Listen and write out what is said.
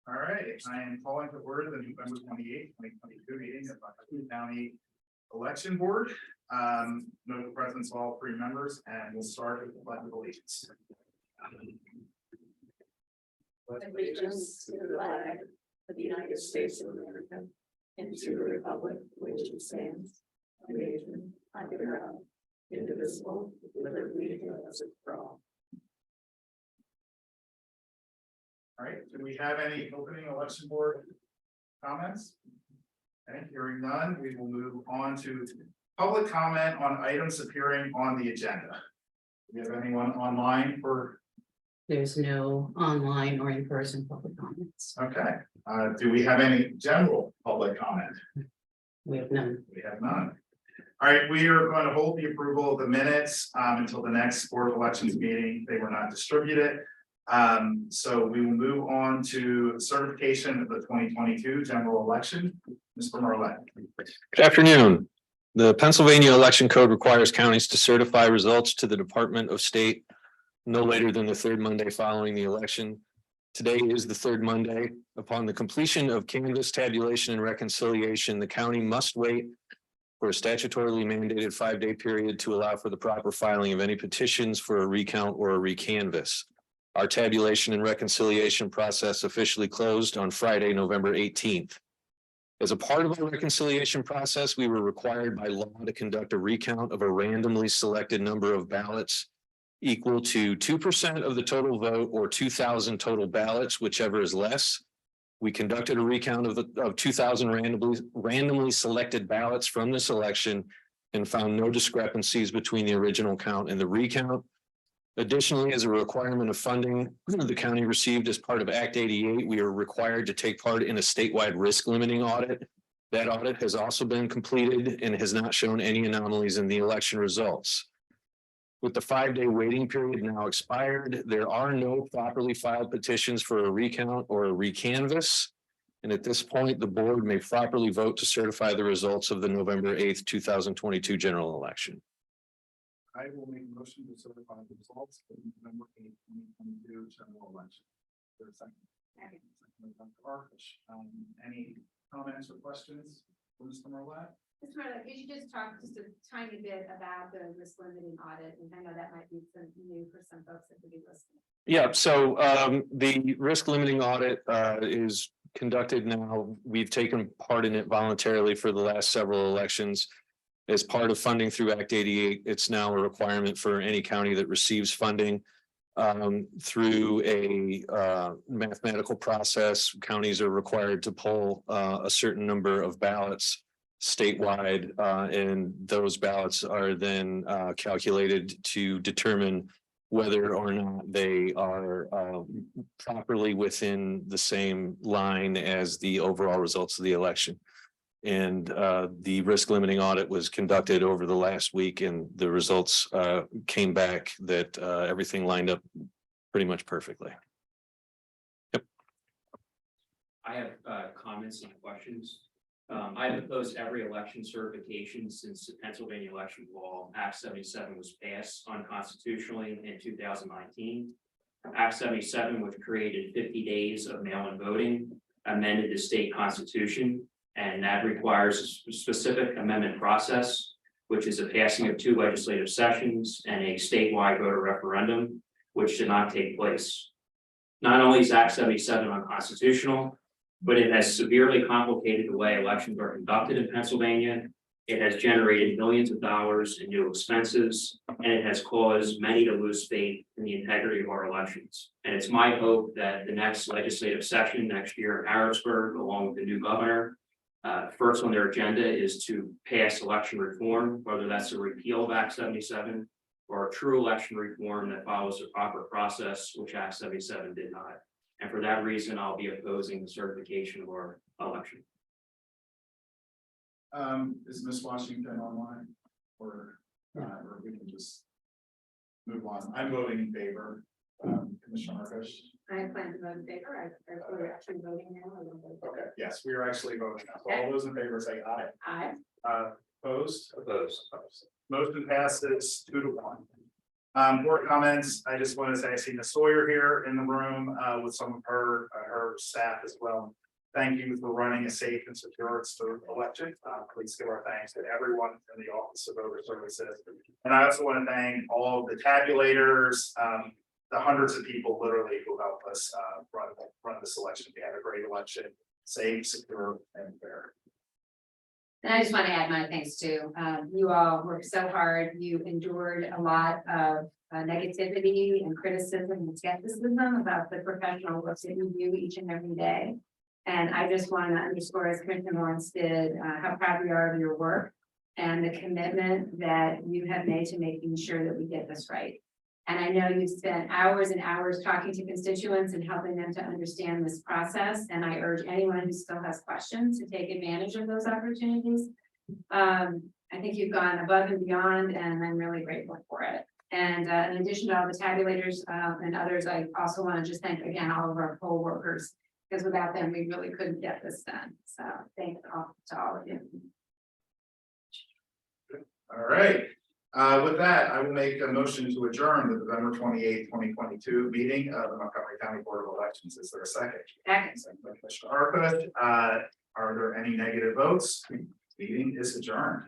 All right, I am calling to order the November 28th, 2022 meeting of the Hudson County Election Board. Note the presence of all three members, and we'll start with the pledge of allegiance. Allegiance to the flag of the United States of America and to the republic which it stands, one nation, under God, indivisible, with liberty and justice for all. All right, do we have any opening election board comments? Okay, hearing none, we will move on to public comment on items appearing on the agenda. Do we have anyone online for? There's no online or in-person public comments. Okay, do we have any general public comment? We have none. We have none. All right, we are going to hold the approval of the minutes until the next Board of Elections meeting. They were not distributed. So we will move on to certification of the 2022 general election. Mr. Marlette. Good afternoon. The Pennsylvania Election Code requires counties to certify results to the Department of State no later than the third Monday following the election. Today is the third Monday. Upon the completion of canvass tabulation and reconciliation, the county must wait for a statutorily mandated 5-day period to allow for the proper filing of any petitions for a recount or a recanvass. Our tabulation and reconciliation process officially closed on Friday, November 18th. As a part of our reconciliation process, we were required by law to conduct a recount of a randomly selected number of ballots equal to 2% of the total vote or 2,000 total ballots, whichever is less. We conducted a recount of 2,000 randomly selected ballots from this election and found no discrepancies between the original count and the recount. Additionally, as a requirement of funding the county received as part of Act 88, we are required to take part in a statewide risk limiting audit. That audit has also been completed and has not shown any anomalies in the election results. With the 5-day waiting period now expired, there are no properly filed petitions for a recount or a recanvass. And at this point, the board may properly vote to certify the results of the November 8th, 2022 general election. I will make a motion to certify the results of the November 8th, 2022 general election. For a second. Second by Dr. Arkish. Any comments or questions for Mr. Marlette? Mr. Marlette, could you just talk just a tiny bit about the risk limiting audit? And I know that might be some new for some folks that would be listening. Yeah, so the risk limiting audit is conducted now. We've taken part in it voluntarily for the last several elections. As part of funding through Act 88, it's now a requirement for any county that receives funding through a mathematical process. Counties are required to pull a certain number of ballots statewide, and those ballots are then calculated to determine whether or not they are properly within the same line as the overall results of the election. And the risk limiting audit was conducted over the last week, and the results came back that everything lined up pretty much perfectly. Yep. I have comments and questions. I've opposed every election certification since the Pennsylvania election law Act 77 was passed unconstitutionally in 2019. Act 77, which created 50 days of mail-in voting, amended the state constitution. And that requires a specific amendment process, which is a passing of 2 legislative sessions and a statewide voter referendum, which did not take place. Not only is Act 77 unconstitutional, but it has severely complicated the way elections are conducted in Pennsylvania. It has generated millions of dollars in new expenses, and it has caused many to lose faith in the integrity of our elections. And it's my hope that the next legislative session next year in Harrisburg, along with the new governor, first on their agenda is to pass election reform, whether that's a repeal of Act 77 or a true election reform that follows the proper process, which Act 77 did not. And for that reason, I'll be opposing the certification of our election. Is Ms. Washington online, or we can just move on? I'm voting in favor. Commissioner Arkish. I plan to vote in favor. We're actually voting now. Okay, yes, we are actually voting now. So all those in favor say aye. Aye. Opposed? Opposed. Motion passes 2-1. Board comments, I just want to say I see Ms. Sawyer here in the room, with some of her staff as well. Thank you for running a safe and secure election. Please give our thanks to everyone in the Office of Voter Services. And I also want to thank all of the tabulators, the hundreds of people literally who help us, run this election. We had a great election, safe, secure, and fair. And I just want to add my thanks too. You all worked so hard. You endured a lot of negativity and criticism and skepticism about the professional work that you do each and every day. And I just want to underscore, as Commissioner Lawrence did, how proud we are of your work and the commitment that you have made to making sure that we get this right. And I know you've spent hours and hours talking to constituents and helping them to understand this process. And I urge anyone who still has questions to take advantage of those opportunities. I think you've gone above and beyond, and I'm really grateful for it. And in addition to all the tabulators and others, I also want to just thank again all of our poll workers, because without them, we really couldn't get this done. So thanks to all of you. All right. With that, I will make a motion to adjourn the November 28th, 2022 meeting of the Montgomery County Board of Elections. Is there a second? Second. Second by Commissioner Arthur. Are there any negative votes? Meeting is adjourned.